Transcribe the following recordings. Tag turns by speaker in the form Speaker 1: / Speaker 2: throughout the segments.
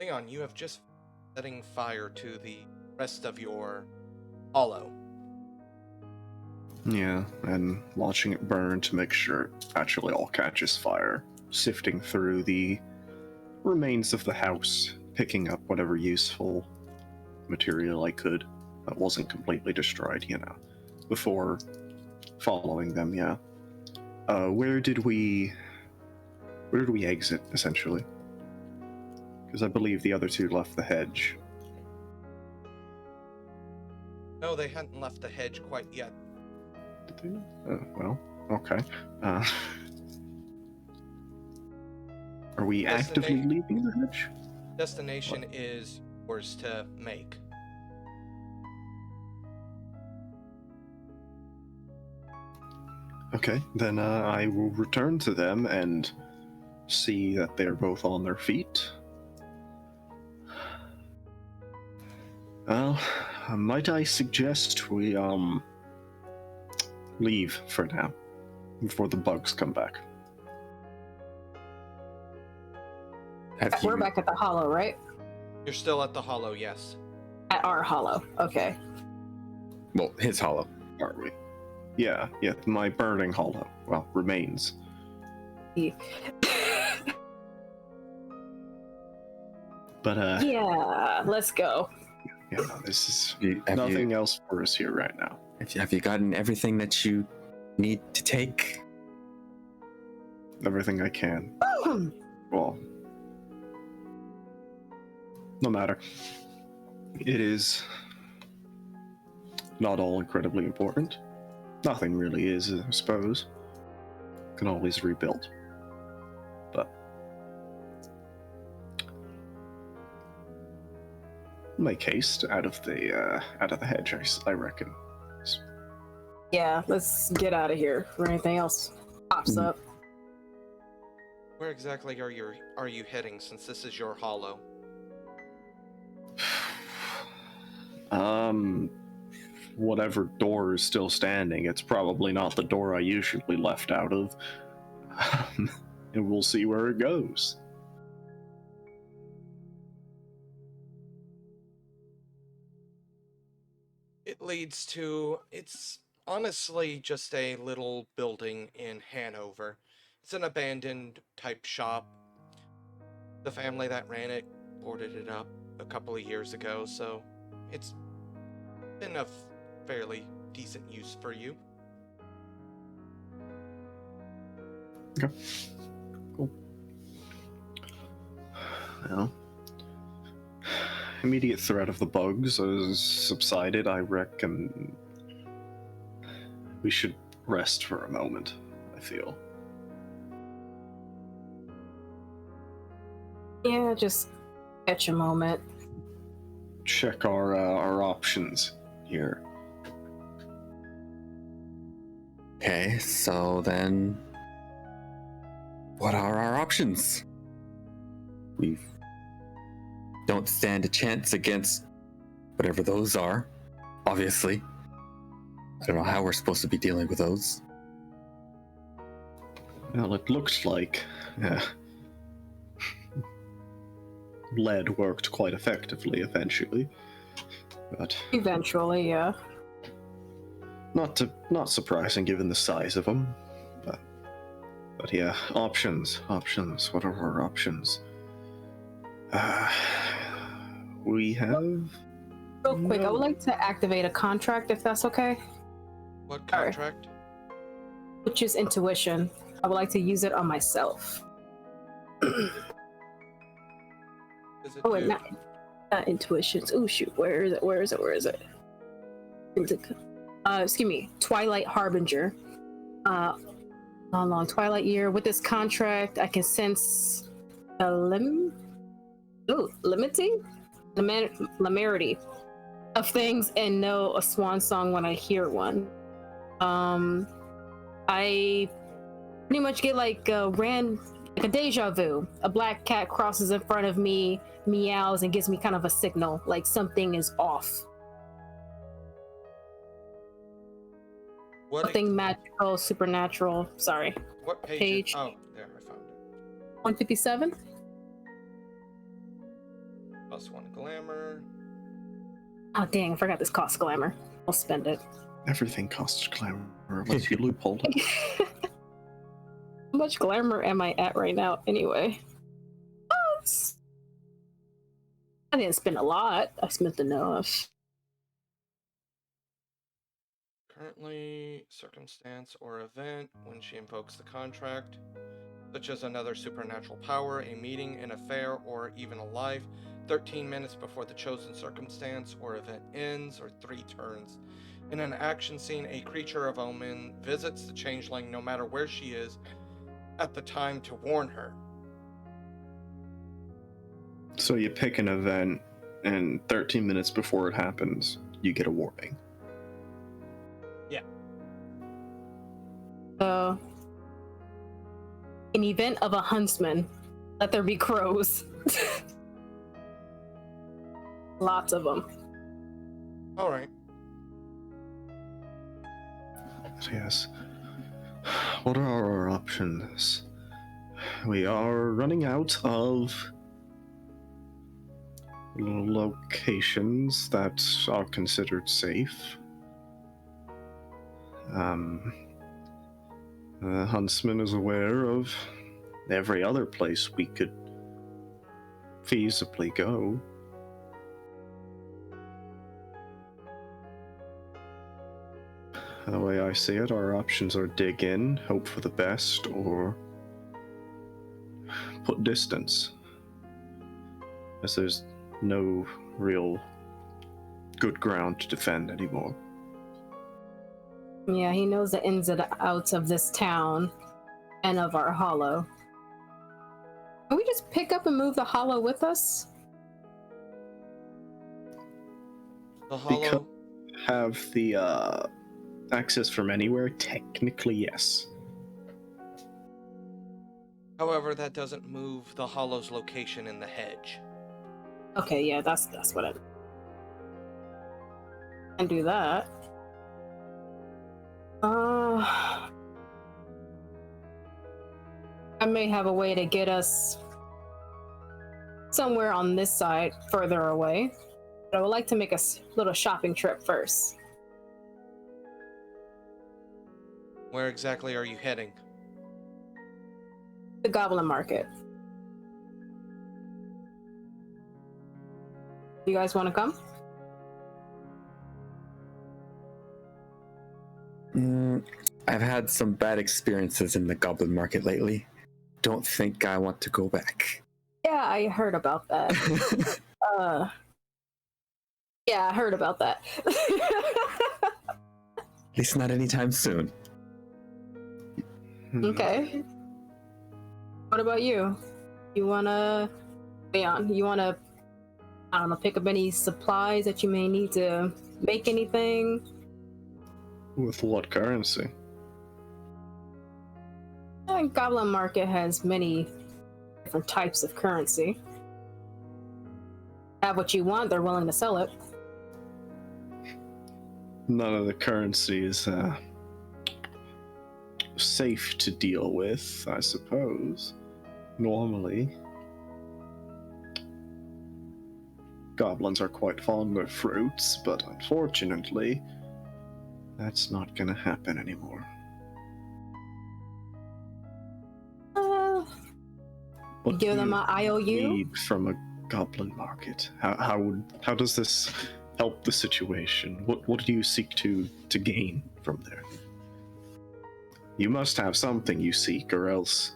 Speaker 1: Leon, you have just setting fire to the rest of your hollow.
Speaker 2: Yeah, and watching it burn to make sure it actually all catches fire. Sifting through the remains of the house, picking up whatever useful material I could that wasn't completely destroyed, before following them, yeah. Where did we exit, essentially? Because I believe the other two left the hedge.
Speaker 1: No, they hadn't left the hedge quite yet.
Speaker 2: Did they not? Well, okay. Are we actively leaving the hedge?
Speaker 1: Destination is yours to make.
Speaker 2: Okay, then I will return to them and see that they're both on their feet. Well, might I suggest we, leave for now, before the bugs come back.
Speaker 3: We're back at the hollow, right?
Speaker 1: You're still at the hollow, yes.
Speaker 3: At our hollow, okay.
Speaker 4: Well, his hollow.
Speaker 2: Are we? Yeah, my burning hollow. Well, remains. But,
Speaker 3: yeah, let's go.
Speaker 2: Yeah, this is nothing else for us here right now.
Speaker 4: Have you gotten everything that you need to take?
Speaker 2: Everything I can. Well, no matter. It is not all incredibly important. Nothing really is, I suppose. Can always rebuild. But make haste out of the hedge, I reckon.
Speaker 3: Yeah, let's get out of here before anything else pops up.
Speaker 1: Where exactly are you heading, since this is your hollow?
Speaker 2: Whatever door is still standing, it's probably not the door I usually left out of. And we'll see where it goes.
Speaker 1: It leads to, it's honestly just a little building in Hanover. It's an abandoned type shop. The family that ran it boarded it up a couple of years ago, so it's been of fairly decent use for you.
Speaker 2: Okay. Cool. Well, immediate threat of the bugs has subsided. I reckon we should rest for a moment, I feel.
Speaker 3: Yeah, just catch a moment.
Speaker 2: Check our options here.
Speaker 4: Okay, so then what are our options? We don't stand a chance against whatever those are, obviously. I don't know how we're supposed to be dealing with those.
Speaker 2: Well, it looks like lead worked quite effectively eventually, but
Speaker 3: Eventually, yeah.
Speaker 2: not surprising given the size of them. But yeah, options. What are our options? We have.
Speaker 3: Real quick, I would like to activate a contract if that's okay.
Speaker 1: What contract?
Speaker 3: Which is intuition. I would like to use it on myself. Oh, wait, not intuitions. Oh shoot, where is it? Excuse me, Twilight Harbinger. Long Twilight Year. With this contract, I can sense a limarity of things and know a swan song when I hear one. I pretty much get like a deja vu. A black cat crosses in front of me, meows, and gives me kind of a signal, like something is off. Something magical, supernatural. Sorry.
Speaker 1: What page?
Speaker 3: Page.
Speaker 1: Oh, there, I found it.
Speaker 3: 157?
Speaker 1: Plus 1 glamour.
Speaker 3: Oh dang, I forgot this costs glamour. I'll spend it.
Speaker 2: Everything costs glamour unless you loophole it.
Speaker 3: How much glamour am I at right now anyway? I didn't spend a lot. I spent enough.
Speaker 1: Currently, circumstance or event when she invokes the contract, such as another supernatural power, a meeting, an affair, or even a life, 13 minutes before the chosen circumstance or event ends, or 3 turns. In an action scene, a creature of omen visits the changeling no matter where she is at the time to warn her.
Speaker 2: So you pick an event, and 13 minutes before it happens, you get a warning.
Speaker 3: An event of a huntsman. Let there be crows. Lots of them.
Speaker 1: Alright.
Speaker 2: Yes. What are our options? We are running out of locations that are considered safe. The huntsman is aware of every other place we could feasibly go. The way I see it, our options are dig in, hope for the best, or put distance. As there's no real good ground to defend anymore.
Speaker 3: Yeah, he knows the ins and outs of this town and of our hollow. Can we just pick up and move the hollow with us?
Speaker 1: The hollow.
Speaker 2: Have the access from anywhere? Technically, yes.
Speaker 1: However, that doesn't move the hollow's location in the hedge.
Speaker 3: Okay, yeah, that's what I can do that. I may have a way to get us somewhere on this side, further away. But I would like to make a little shopping trip first.
Speaker 1: Where exactly are you heading?
Speaker 3: The Goblin Market. You guys want to come?
Speaker 4: I've had some bad experiences in the Goblin Market lately. Don't think I want to go back.
Speaker 3: Yeah, I heard about that. Yeah, I heard about that.
Speaker 4: At least not anytime soon.
Speaker 3: Okay. What about you? You wanna, Leon, you wanna, I don't know, pick up any supplies that you may need to make anything?
Speaker 2: With what currency?
Speaker 3: I think Goblin Market has many different types of currency. Have what you want, they're willing to sell it.
Speaker 2: None of the currency is safe to deal with, I suppose. Normally. Goblins are quite fond of fruits, but unfortunately, that's not gonna happen anymore. What
Speaker 3: Give
Speaker 2: do
Speaker 3: them
Speaker 2: you
Speaker 3: an IOU?
Speaker 2: need from a goblin market? How does this help the situation? What do you seek to gain from there? You must have something you seek, or else,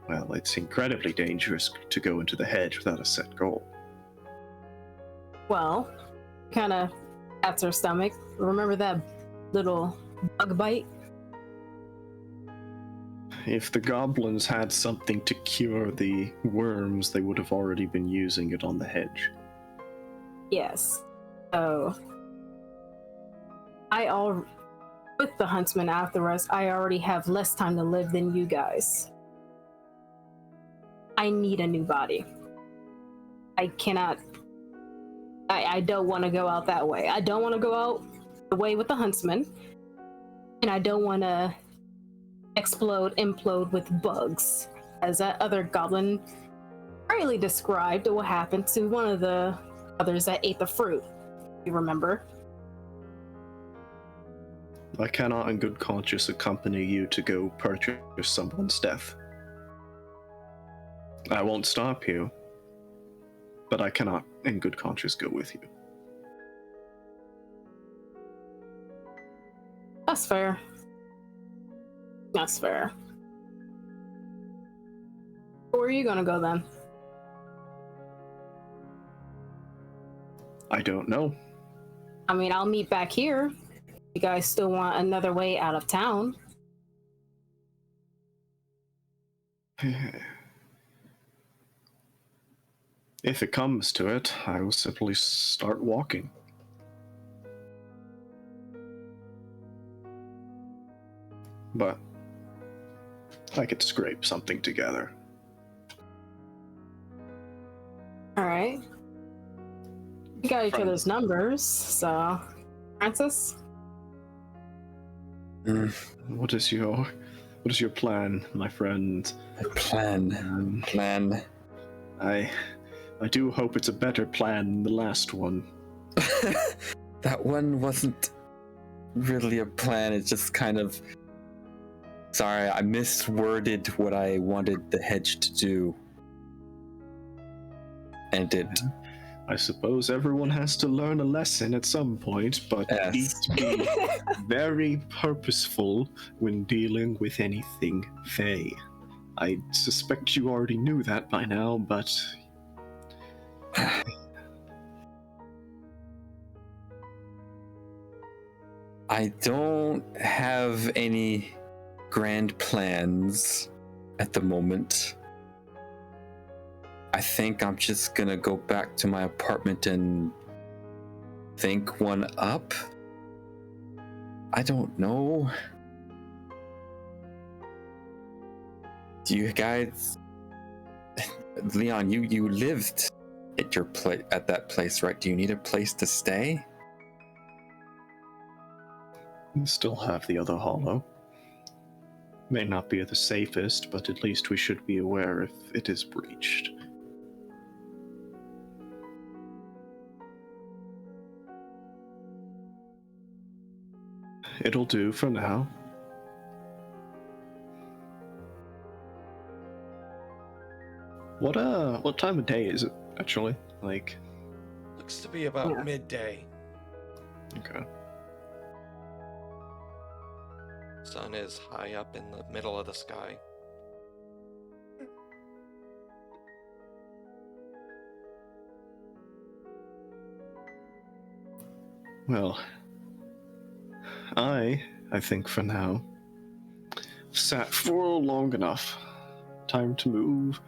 Speaker 2: well, it's incredibly dangerous to go into the hedge without a set goal.
Speaker 3: Well, kind of pats her stomach. Remember that little bug bite?
Speaker 2: If the goblins had something to cure the worms, they would have already been using it on the hedge.
Speaker 3: Yes. So, with the huntsman after us, I already have less time to live than you guys. I need a new body. I cannot. I don't want to go out that way. I don't want to go out the way with the huntsman. And I don't want to implode with bugs, as that other goblin Riley described what happened to one of the others that ate the fruit. You remember?
Speaker 2: I cannot in good conscience accompany you to go purchase someone's death. I won't stop you, but I cannot in good conscience go with you.
Speaker 3: That's fair. That's fair. Where are you gonna go then?
Speaker 2: I don't know.
Speaker 3: I mean, I'll meet back here. You guys still want another way out of town?
Speaker 2: If it comes to it, I will simply start walking. But I could scrape something together.
Speaker 3: Alright. We got each other's numbers, so... Francis?
Speaker 2: What is your plan, my friend?
Speaker 4: Plan.
Speaker 2: I do hope it's a better plan than the last one.
Speaker 4: That one wasn't really a plan. It's just kind of... Sorry, I misworded what I wanted the Hedge to do. And it...
Speaker 2: I suppose everyone has to learn a lesson at some point, but
Speaker 4: Yes.
Speaker 2: need to be very purposeful when dealing with anything Fae. I suspect you already knew that by now, but...
Speaker 4: I don't have any grand plans at the moment. I think I'm just gonna go back to my apartment and think one up. I don't know. Do you guys... Leon, you lived at your at that place, right? Do you need a place to stay?
Speaker 2: We still have the other hollow. May not be the safest, but at least we should be aware if it is breached. It'll do for now. What time of day is it, actually? Like...
Speaker 1: Looks to be about midday.
Speaker 2: Okay.
Speaker 1: Sun is high up in the middle of the sky.
Speaker 2: Well, I think for now, sat for long enough. Time to move.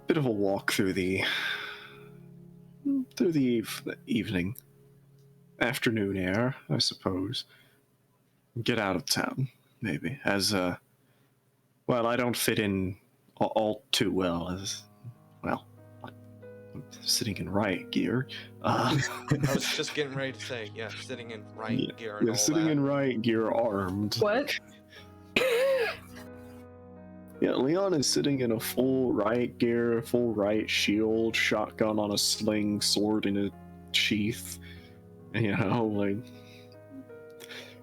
Speaker 2: Bit of a walk through the evening, afternoon air, I suppose. Get out of town, maybe. Well, I don't fit in all too well as, well, I'm sitting in riot gear.
Speaker 1: I was just getting ready to say, yeah, sitting in riot gear and all
Speaker 2: sitting
Speaker 1: that.
Speaker 2: in riot gear, armed.
Speaker 3: What?
Speaker 2: Yeah, Leon is sitting in a full riot gear, full riot shield, shotgun on a sling, sword in a sheath. You know, like...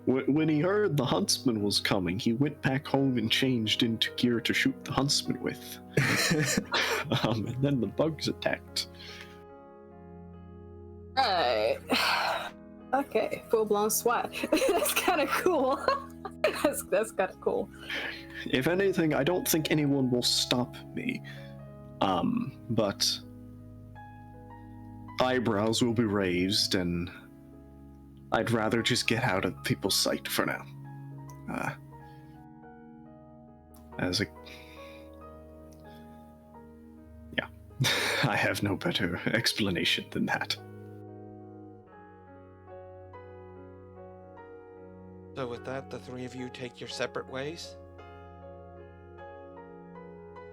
Speaker 2: When he heard the huntsman was coming, he went back home and changed into gear to shoot the huntsman with. And then the bugs attacked.
Speaker 3: Right. Okay, full-blown SWAT. That's kind of cool. That's kind of cool.
Speaker 2: If anything, I don't think anyone will stop me. But eyebrows will be raised, and I'd rather just get out of people's sight for now. Yeah. I have no better explanation than that.
Speaker 1: So with that, the three of you take your separate ways?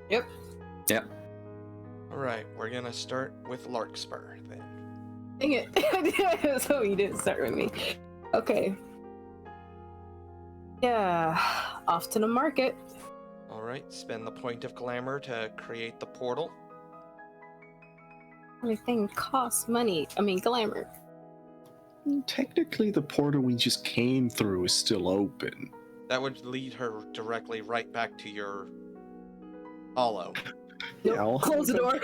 Speaker 3: Yep.
Speaker 4: Yep.
Speaker 1: Alright, we're gonna start with Larkspur then.
Speaker 3: Dang it. So you didn't start with me. Okay. Yeah. Off to the market.
Speaker 1: Alright, spend the point of glamour to create the portal.
Speaker 3: Everything costs money. I mean, glamour.
Speaker 2: Technically, the portal we just came through is still open.
Speaker 1: That would lead her directly right back to your hollow,
Speaker 3: Nope,
Speaker 2: I'll
Speaker 3: close the door.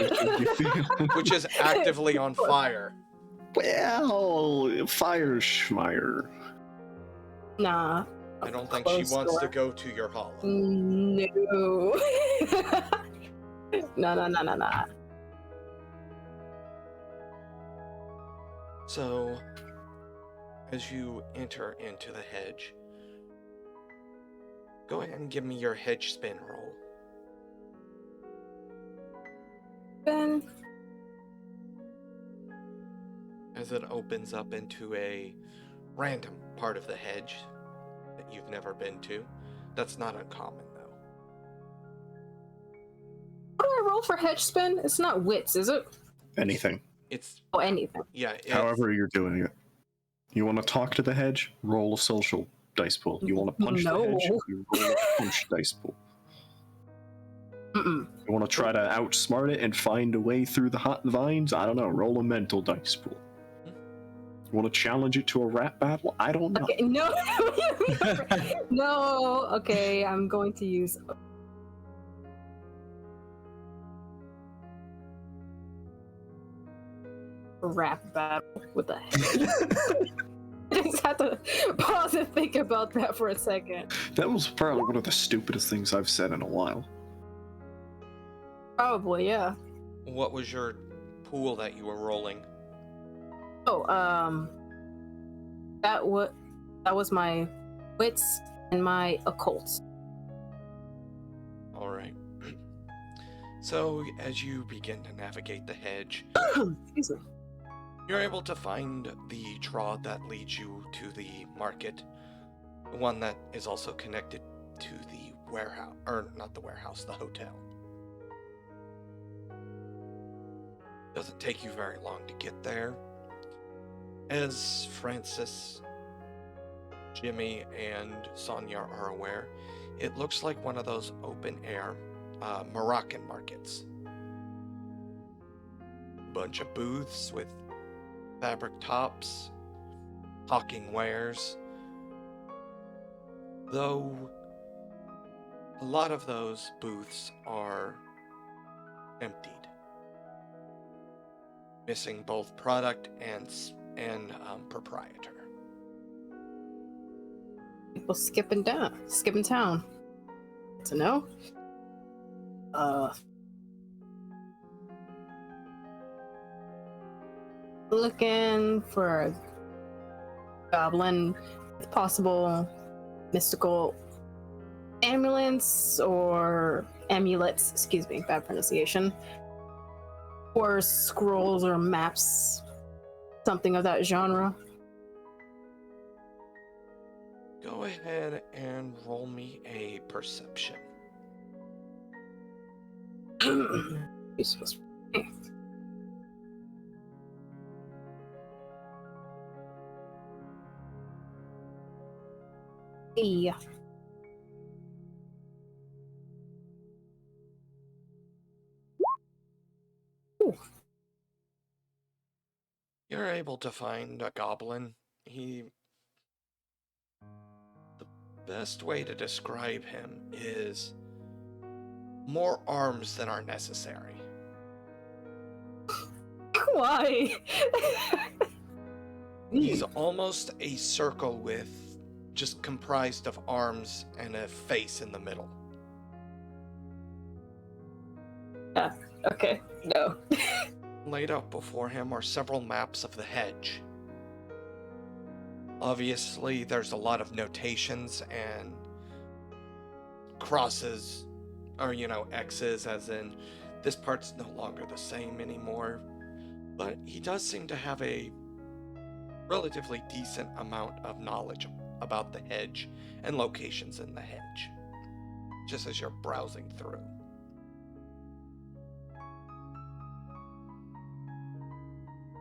Speaker 1: which is actively on fire.
Speaker 2: Well, fire schmire.
Speaker 3: Nah.
Speaker 1: I don't think she
Speaker 3: Close
Speaker 1: wants
Speaker 3: door.
Speaker 1: to go to your hollow.
Speaker 3: No. No.
Speaker 1: So, as you enter into the hedge, go ahead and give me your hedge spin roll.
Speaker 3: Ben.
Speaker 1: As it opens up into a random part of the hedge that you've never been to. That's not uncommon, though.
Speaker 3: What do I roll for hedge spin? It's not wits, is it?
Speaker 2: Anything.
Speaker 1: It's,
Speaker 3: Oh, anything.
Speaker 1: yeah, it's,
Speaker 2: However you're doing it. You want to talk to the hedge? Roll a social dice pool. You want to punch the hedge?
Speaker 3: No.
Speaker 2: You roll a punch dice pool.
Speaker 3: Mm-mm.
Speaker 2: You want to try to outsmart it and find a way through the hot vines? I don't know. Roll a mental dice pool. You want to challenge it to a rap battle? I don't know.
Speaker 3: Okay, no. No. Okay, I'm going to use. Rap battle with the head. I just have to pause and think about that for a second.
Speaker 2: That was probably one of the stupidest things I've said in a while.
Speaker 3: Probably, yeah.
Speaker 1: what was your pool that you were rolling?
Speaker 3: Oh, that was my wits and my occult.
Speaker 1: All right. So, as you begin to navigate the hedge,
Speaker 3: Excuse me.
Speaker 1: you're able to find the trod that leads you to the market, the one that is also connected to the warehouse, or not the warehouse, the hotel. Doesn't take you very long to get there. As Francis, Jimmy, and Sonya are aware, it looks like one of those open-air Moroccan markets. Bunch of booths with fabric tops, hawking wares. Though a lot of those booths are emptied, missing both product and proprietor.
Speaker 3: People skipping town. To know? Looking for a goblin with possible mystical amulets, excuse me, bad pronunciation, or scrolls or maps, something of that genre.
Speaker 1: Go ahead and roll me a perception.
Speaker 3: Useless. Yeah. Ooh.
Speaker 1: You're able to find a goblin. The best way to describe him is more arms than are necessary.
Speaker 3: Why?
Speaker 1: He's almost a circle with just comprised of arms and a face in the middle.
Speaker 3: Okay, no.
Speaker 1: Laid out before him are several maps of the hedge. Obviously, there's a lot of notations and crosses, or, X's, as in, this part's no longer the same anymore. But he does seem to have a relatively decent amount of knowledge about the hedge and locations in the hedge, just as you're browsing through.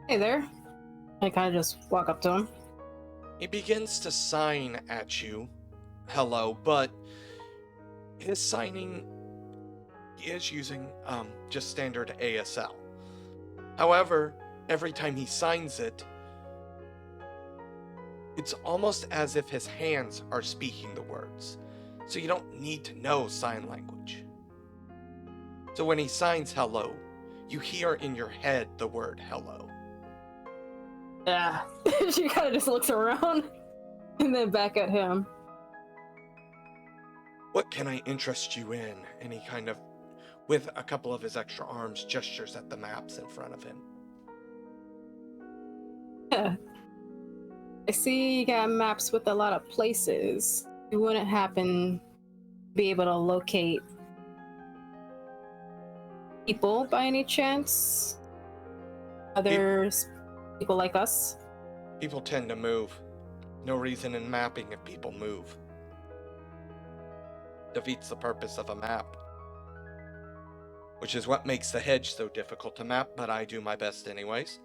Speaker 3: Hey there. I kind of just walk up to him.
Speaker 1: He begins to sign at you, hello, but his signing, he is using just standard ASL. However, every time he signs it, it's almost as if his hands are speaking the words. So you don't need to know sign language. So when he signs hello, you hear in your head the word hello.
Speaker 3: Yeah. She kind of just looks around and then back at him.
Speaker 1: What can I interest you in? And he kind of, with a couple of his extra arms, gestures at the maps in front of him.
Speaker 3: Yeah. I see you got maps with a lot of places. You wouldn't happen to be able to locate people by any chance? Others, people like us?
Speaker 1: People tend to move. No reason in mapping if people move. Defeats the purpose of a map. Which is what makes the hedge so difficult to map, but I do my best anyways.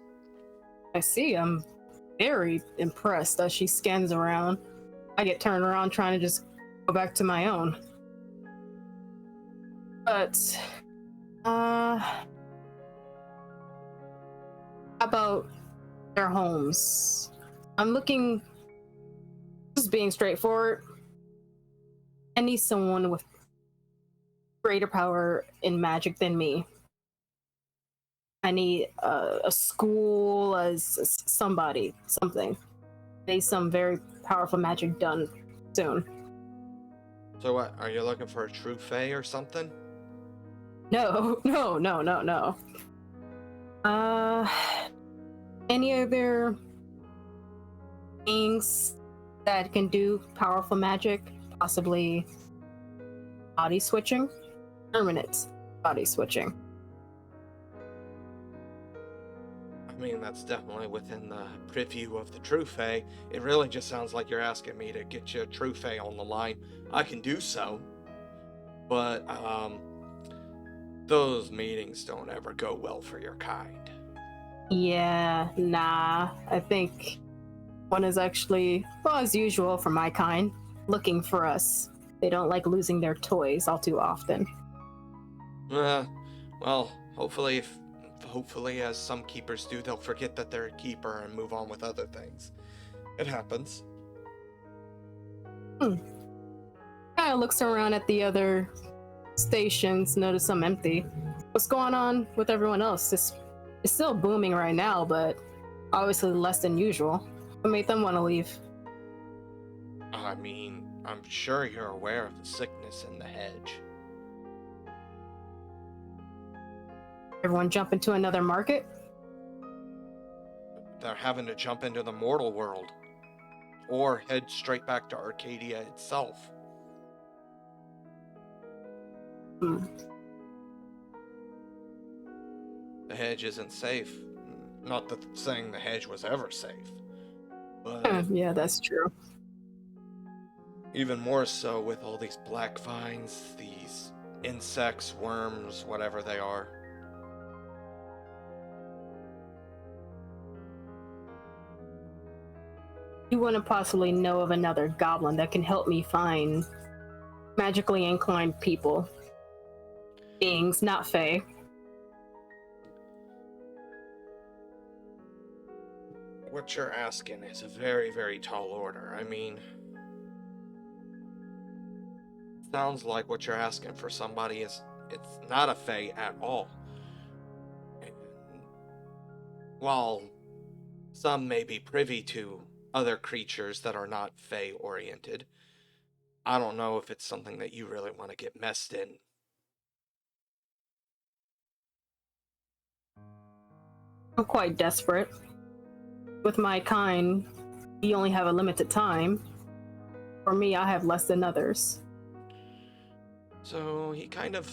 Speaker 3: I see. I'm very impressed as she scans around. I get turned around trying to just go back to my own. But, how about their homes? I'm looking, just being straightforward. I need someone with greater power in magic than me. I need a school, somebody, something. I need some very powerful magic done soon.
Speaker 1: So what, are you looking for a true fae or something?
Speaker 3: No. Any other things that can do powerful magic? Possibly body switching? Permanent body switching.
Speaker 1: I mean, that's definitely within the preview of the true fae. It really just sounds like you're asking me to get you a true fae on the line. I can do so, but those meetings don't ever go well for your kind.
Speaker 3: Yeah, nah. I think one is actually, well, as usual for my kind, looking for us. They don't like losing their toys all too often.
Speaker 1: Well, hopefully, as some keepers do, they'll forget that they're a keeper and move on with other things. It happens.
Speaker 3: Kind of looks around at the other stations, notice I'm empty. What's going on with everyone else? It's still booming right now, but obviously less than usual. What made them want to leave?
Speaker 1: I mean, I'm sure you're aware of the sickness in the hedge.
Speaker 3: Everyone jump into another market?
Speaker 1: They're having to jump into the mortal world, or head straight back to Arcadia itself. The hedge isn't safe. Not that saying the hedge was ever safe, but
Speaker 3: Yeah, that's true.
Speaker 1: even more so with all these black vines, these insects, worms, whatever they are.
Speaker 3: You wouldn't possibly know of another goblin that can help me find magically inclined people. Beings, not fae.
Speaker 1: What you're asking is a very, very tall order. I mean, sounds like what you're asking for somebody it's not a fae at all. And while some may be privy to other creatures that are not fae oriented, I don't know if it's something that you really want to get messed in.
Speaker 3: I'm quite desperate. With my kind, you only have a limited time. For me, I have less than others.
Speaker 1: So he kind of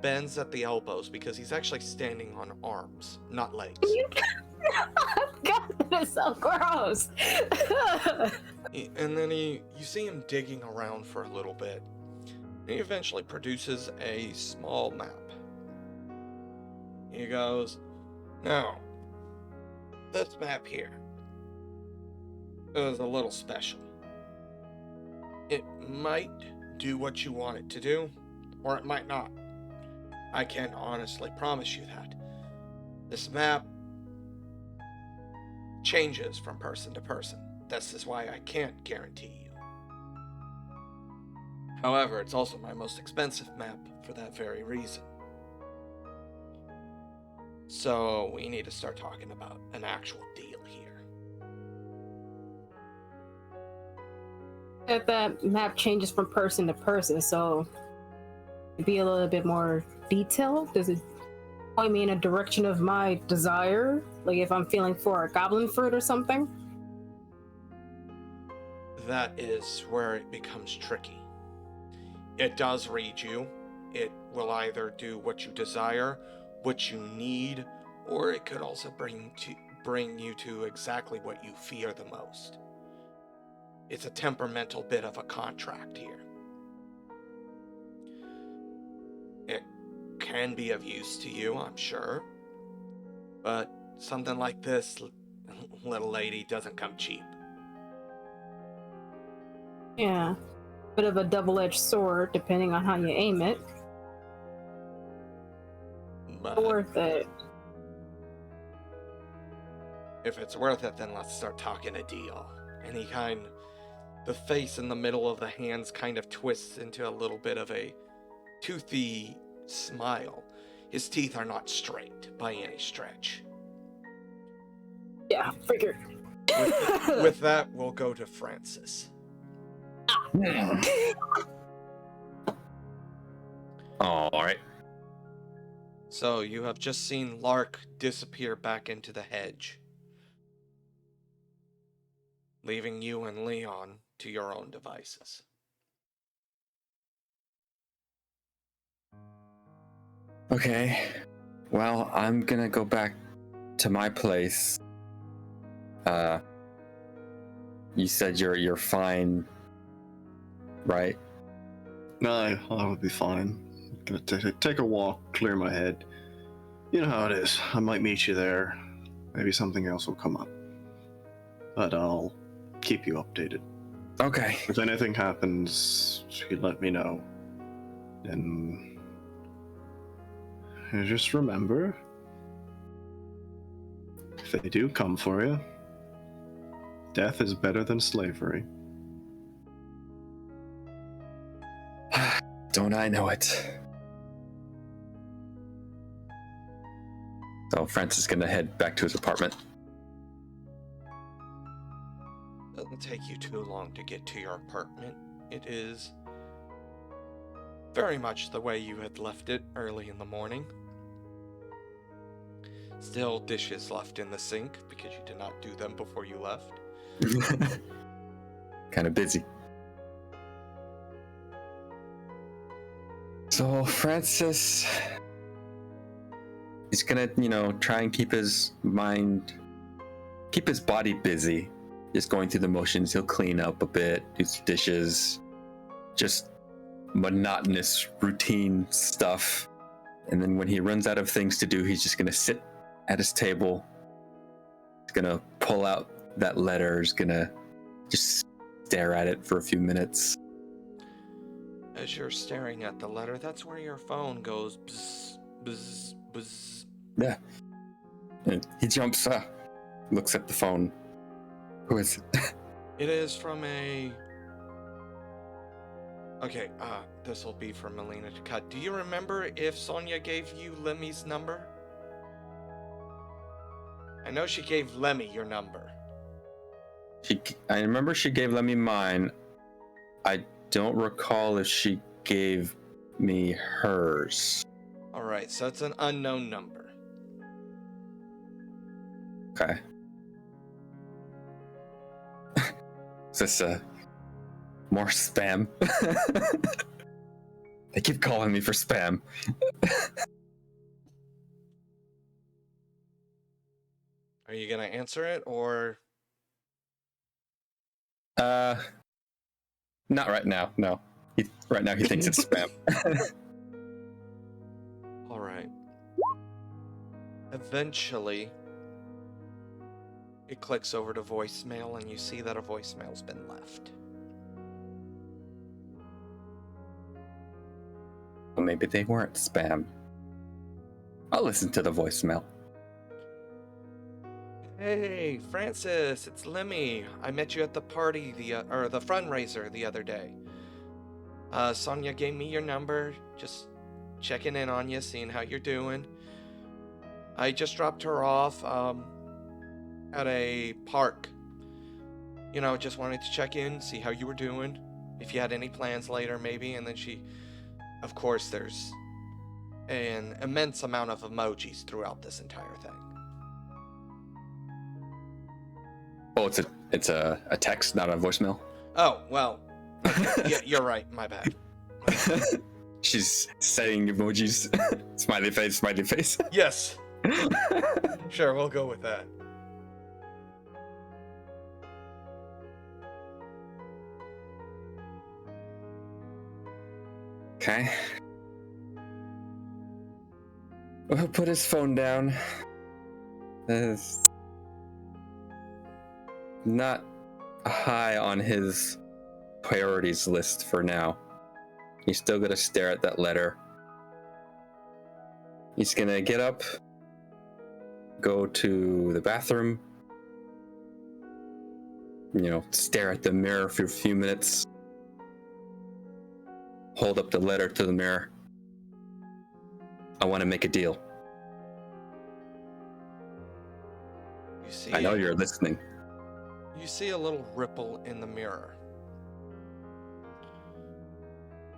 Speaker 1: bends at the elbows because he's actually standing on arms, not legs.
Speaker 3: God, that is so gross.
Speaker 1: And then you see him digging around for a little bit. And he eventually produces a small map. He goes, now, this map here is a little special. It might do what you want it to do, or it might not. I can't honestly promise you that. This map changes from person to person. This is why I can't guarantee you. However, it's also my most expensive map for that very reason. So we need to start talking about an actual deal here.
Speaker 3: If that map changes from person to person, so be a little bit more detailed. Does it point me in a direction of my desire? Like if I'm feeling for a goblin fruit or something?
Speaker 1: That is where it becomes tricky. It does read you. It will either do what you desire, what you need, or it could also bring you to exactly what you fear the most. It's a temperamental bit of a contract here. It can be of use to you, I'm sure, but something like this, little lady, doesn't come cheap.
Speaker 3: Yeah. Bit of a double-edged sword, depending on how you aim it.
Speaker 1: But
Speaker 3: Worth it.
Speaker 1: if it's worth it, then let's start talking a deal. And the face in the middle of the hands kind of twists into a little bit of a toothy smile. His teeth are not straight by any stretch.
Speaker 3: Yeah, figured.
Speaker 1: With that, we'll go to Francis.
Speaker 4: All right.
Speaker 1: So you have just seen Lark disappear back into the hedge, leaving you and Leon to your own devices.
Speaker 4: Okay. Well, I'm gonna go back to my place. You said you're fine, right?
Speaker 2: No, I'll be fine. Gonna take a walk, clear my head. You know how it is. I might meet you there. Maybe something else will come up. But I'll keep you updated.
Speaker 4: Okay.
Speaker 2: If anything happens, you let me know. And just remember, if they do come for you, death is better than slavery.
Speaker 4: Don't I know it? So Francis is gonna head back to his apartment.
Speaker 1: Doesn't take you too long to get to your apartment. It is very much the way you had left it early in the morning. Still dishes left in the sink because you did not do them before you left.
Speaker 4: Kind of busy. So Francis is gonna, try and keep his body busy. Just going through the motions. He'll clean up a bit, do some dishes, just monotonous routine stuff. And then when he runs out of things to do, he's just gonna sit at his table. He's gonna pull out that letter. He's gonna just stare at it for a few minutes.
Speaker 1: As you're staring at the letter, that's where your phone goes bzz, bzz, bzz.
Speaker 4: Yeah. And he jumps up, looks at the phone. Who is it?
Speaker 1: It is from a... Okay, this will be for Melina to cut. Do you remember if Sonya gave you Lemmy's number? I know she gave Lemmy your number.
Speaker 4: I remember she gave Lemmy mine. I don't recall if she gave me hers.
Speaker 1: Alright, so it's an unknown number.
Speaker 4: Okay. Is this more spam? They keep calling me for spam.
Speaker 1: Are you gonna answer it, or...
Speaker 4: Not right now, no. Right now he thinks it's spam.
Speaker 1: Alright. Eventually, it clicks over to voicemail, and you see that a voicemail's been left.
Speaker 4: Well, maybe they weren't spam. I'll listen to the voicemail.
Speaker 1: Hey, Francis, it's Lemmy. I met you at the party, the fundraiser the other day. Sonya gave me your number, just checking in on you, seeing how you're doing. I just dropped her off at a park. You know, just wanted to check in, see how you were doing, if you had any plans later maybe, and then of course, there's an immense amount of emojis throughout this entire thing.
Speaker 4: Oh, it's a text, not a voicemail.
Speaker 1: Oh, well, okay. Yeah, you're right, my bad.
Speaker 4: She's setting emojis. Smiley face, smiley face.
Speaker 1: Yes. Sure, we'll go with that.
Speaker 4: Okay. We'll put his phone down. It's not high on his priorities list for now. He's still gonna stare at that letter. He's gonna get up, go to the bathroom, stare at the mirror for a few minutes, hold up the letter to the mirror. I want to make a deal.
Speaker 1: You see,
Speaker 4: I know you're listening.
Speaker 1: You see a little ripple in the mirror.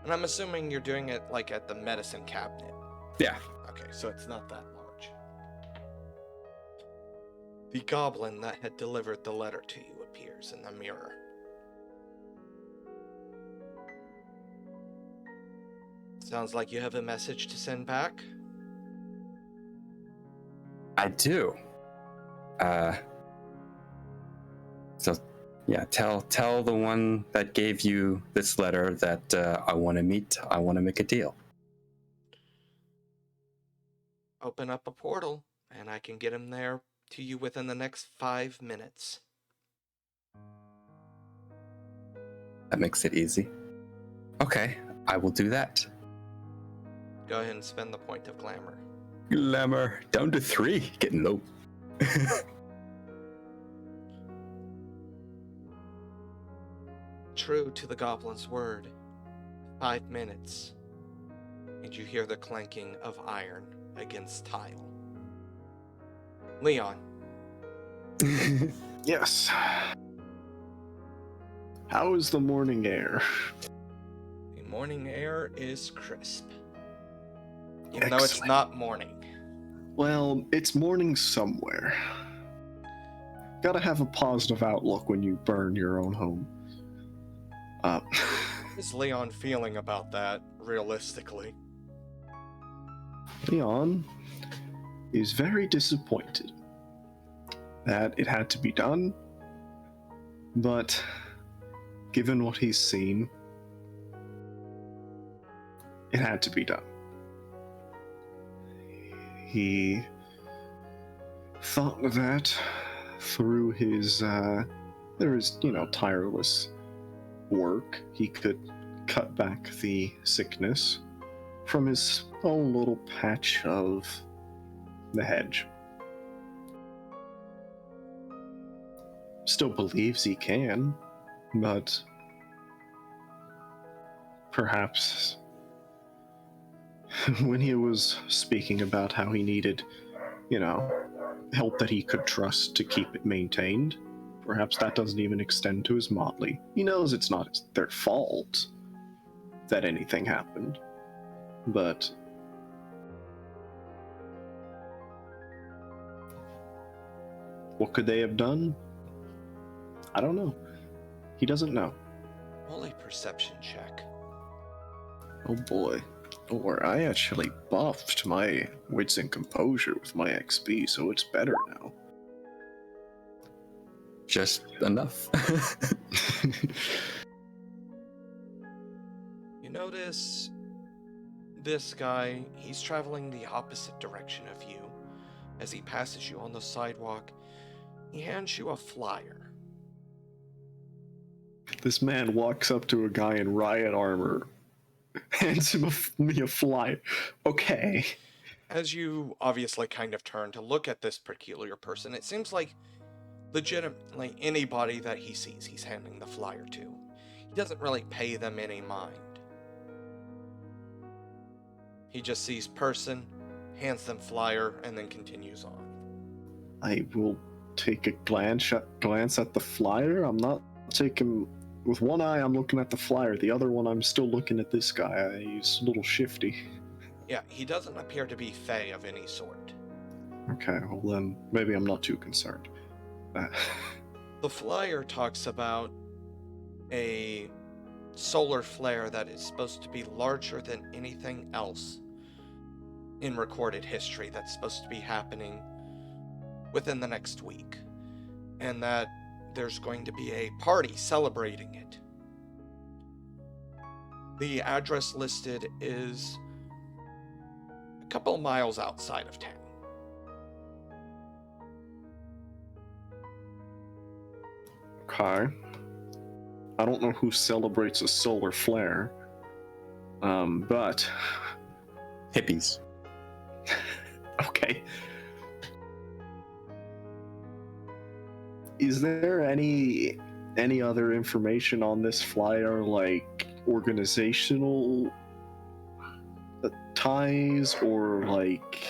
Speaker 1: And I'm assuming you're doing it like at the medicine cabinet.
Speaker 4: Yeah.
Speaker 1: Okay, so it's not that large. The goblin that had delivered the letter to you appears in the mirror. Sounds like you have a message to send back?
Speaker 4: I do. So yeah, tell the one that gave you this letter that I want to meet. I want to make a deal.
Speaker 1: Open up a portal, and I can get him there to you within the next 5 minutes.
Speaker 4: That makes it easy. Okay, I will do that.
Speaker 1: Go ahead and spend the point of glamour.
Speaker 4: Glamour down to 3, getting low.
Speaker 1: True to the goblin's word, 5 minutes, and you hear the clanking of iron against tile. Leon.
Speaker 2: Yes. How is the morning air?
Speaker 1: The morning air is crisp. Even though it's
Speaker 2: Excellent.
Speaker 1: not morning.
Speaker 2: Well, it's morning somewhere. Gotta have a positive outlook when you burn your own home.
Speaker 1: How is Leon feeling about that, realistically?
Speaker 2: Leon is very disappointed that it had to be done, but given what he's seen, it had to be done. He thought that through his, tireless work, he could cut back the sickness from his own little patch of the hedge. Still believes he can, but perhaps when he was speaking about how he needed, help that he could trust to keep it maintained, perhaps that doesn't even extend to his motley. He knows it's not their fault that anything happened, but what could they have done? I don't know. He doesn't know.
Speaker 1: Roll a perception check.
Speaker 2: Oh boy. Or I actually buffed my wits and composure with my XP, so it's better now.
Speaker 4: Just enough.
Speaker 1: You notice this guy, he's traveling the opposite direction of you. As he passes you on the sidewalk, he hands you a flyer.
Speaker 2: This man walks up to a guy in riot armor Hands me a flyer. Okay.
Speaker 1: As you obviously kind of turn to look at this peculiar person, it seems like legitimately anybody that he sees, he's handing the flyer to. He doesn't really pay them any mind. He just sees person, hands them flyer, and then continues on.
Speaker 2: I will take a glance at the flyer. I'm not taking... With one eye, I'm looking at the flyer. The other one, I'm still looking at this guy. He's a little shifty.
Speaker 1: Yeah, he doesn't appear to be fey of any sort.
Speaker 2: Okay, well then, maybe I'm not too concerned.
Speaker 1: The flyer talks about a solar flare that is supposed to be larger than anything else in recorded history that's supposed to be happening within the next week. And that there's going to be a party celebrating it. The address listed is a couple miles outside of town.
Speaker 2: Okay. I don't know who celebrates a solar flare, but...
Speaker 4: Hippies.
Speaker 2: Okay. Is there any other information on this flyer, like organizational ties, or like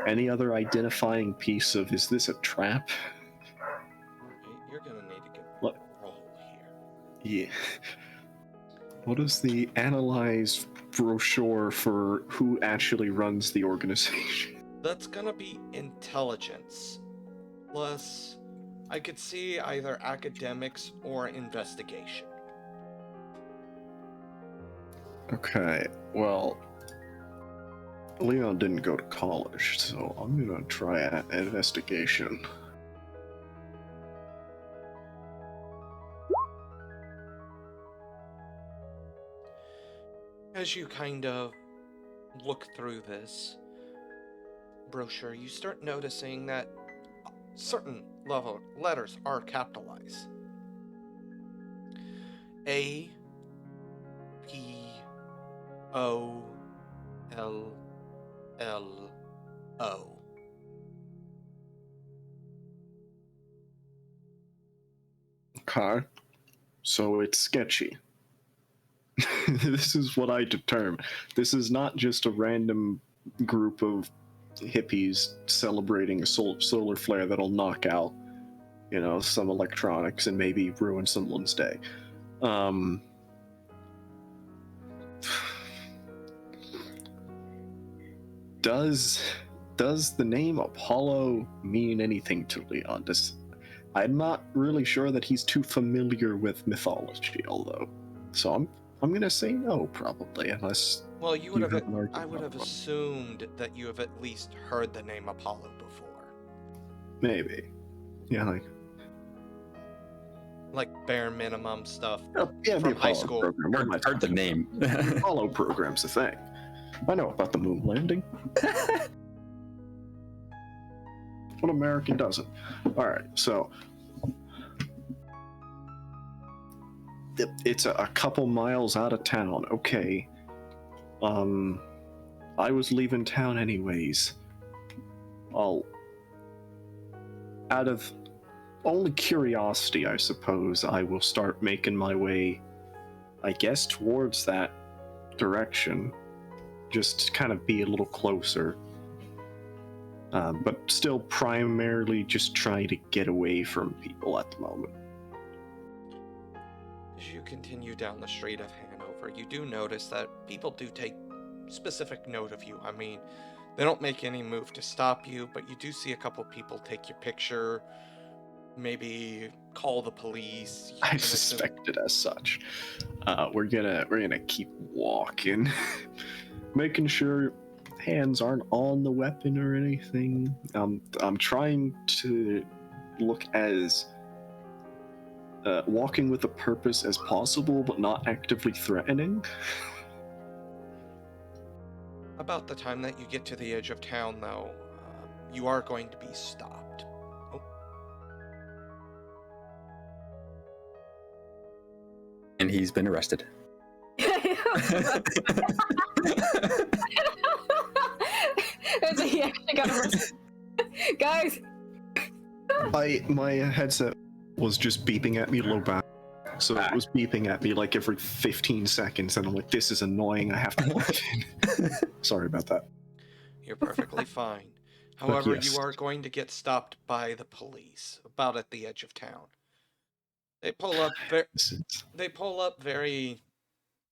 Speaker 2: any other identifying piece of, is this a trap?
Speaker 1: You're gonna need to get
Speaker 2: What?
Speaker 1: roll here.
Speaker 2: Yeah. What is the analyze brochure for who actually runs the organization?
Speaker 1: That's gonna be intelligence. Plus, I could see either academics or investigation.
Speaker 2: Okay, well, Leon didn't go to college, so I'm gonna try an investigation.
Speaker 1: As you kind of look through this brochure, you start noticing that certain letters are capitalized. A P O L L O.
Speaker 2: Okay, so it's sketchy. This is what I determine. This is not just a random group of hippies celebrating a solar flare that'll knock out, some electronics and maybe ruin someone's day. Does the name Apollo mean anything to Leon? I'm not really sure that he's too familiar with mythology, although. So I'm gonna say no, probably, unless.
Speaker 1: Well,
Speaker 2: you have an argument
Speaker 1: I would have
Speaker 2: on one.
Speaker 1: assumed that you have at least heard the name Apollo before.
Speaker 2: Maybe. Yeah,
Speaker 1: Like bare minimum stuff
Speaker 2: yeah,
Speaker 1: from
Speaker 2: the
Speaker 1: high
Speaker 2: Apollo
Speaker 1: school.
Speaker 2: program. What am I
Speaker 4: Heard the
Speaker 2: talking
Speaker 4: name.
Speaker 2: about? The Apollo program's a thing. I know about the moon landing. What American doesn't? Alright, so it's a couple miles out of town. Okay. I was leaving town anyways. Out of only curiosity, I suppose, I will start making my way, I guess, towards that direction. Just to kind of be a little closer. But still primarily just trying to get away from people at the moment.
Speaker 1: As you continue down the street of Hanover, you do notice that people do take specific note of you. I mean, they don't make any move to stop you, but you do see a couple people take your picture, maybe call the police.
Speaker 2: I suspected as such. We're gonna keep walking, making sure hands aren't on the weapon or anything. I'm trying to look as walking with a purpose as possible, but not actively threatening.
Speaker 1: About the time that you get to the edge of town, though, you are going to be stopped. Oh,
Speaker 4: And he's been arrested.
Speaker 3: Yeah, I got guys.
Speaker 2: My headset was just beeping at me low back, so it was beeping at me like every 15 seconds, and I'm like, this is annoying. I have to plug it in. Sorry about that.
Speaker 1: You're perfectly fine. However,
Speaker 2: yes.
Speaker 1: you are going to get stopped by the police about at the edge of town. They pull up. They pull up very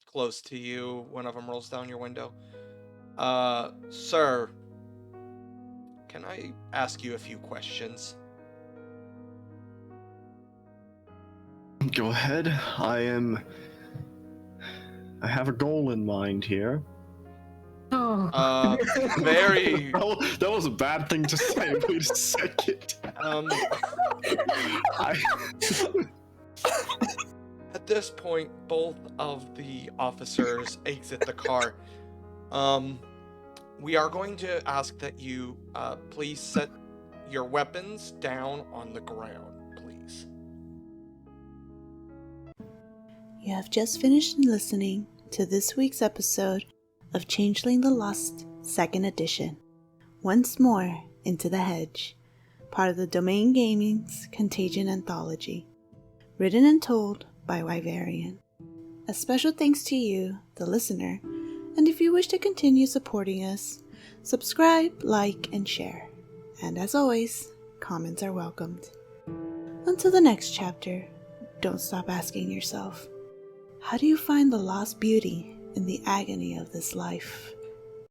Speaker 1: close to you. One of them rolls down your window. Sir, can I ask you a few questions?
Speaker 2: Go ahead. I have a goal in mind here.
Speaker 3: Oh.
Speaker 1: Very.
Speaker 2: That was a bad thing to say. Wait a second.
Speaker 1: At this point, both of the officers exit the car. We are going to ask that you please set your weapons down on the ground, please.
Speaker 5: You have just finished listening to this week's episode of Changeling the Lost 2nd Edition. Once more into the Hedge, part of the Domain Gaming's Contagion Anthology. Written and told by Wyverian. A special thanks to you, the listener, and if you wish to continue supporting us, subscribe, like, and share. And as always, comments are welcomed. Until the next chapter, don't stop asking yourself, how do you find the lost beauty in the agony of this life?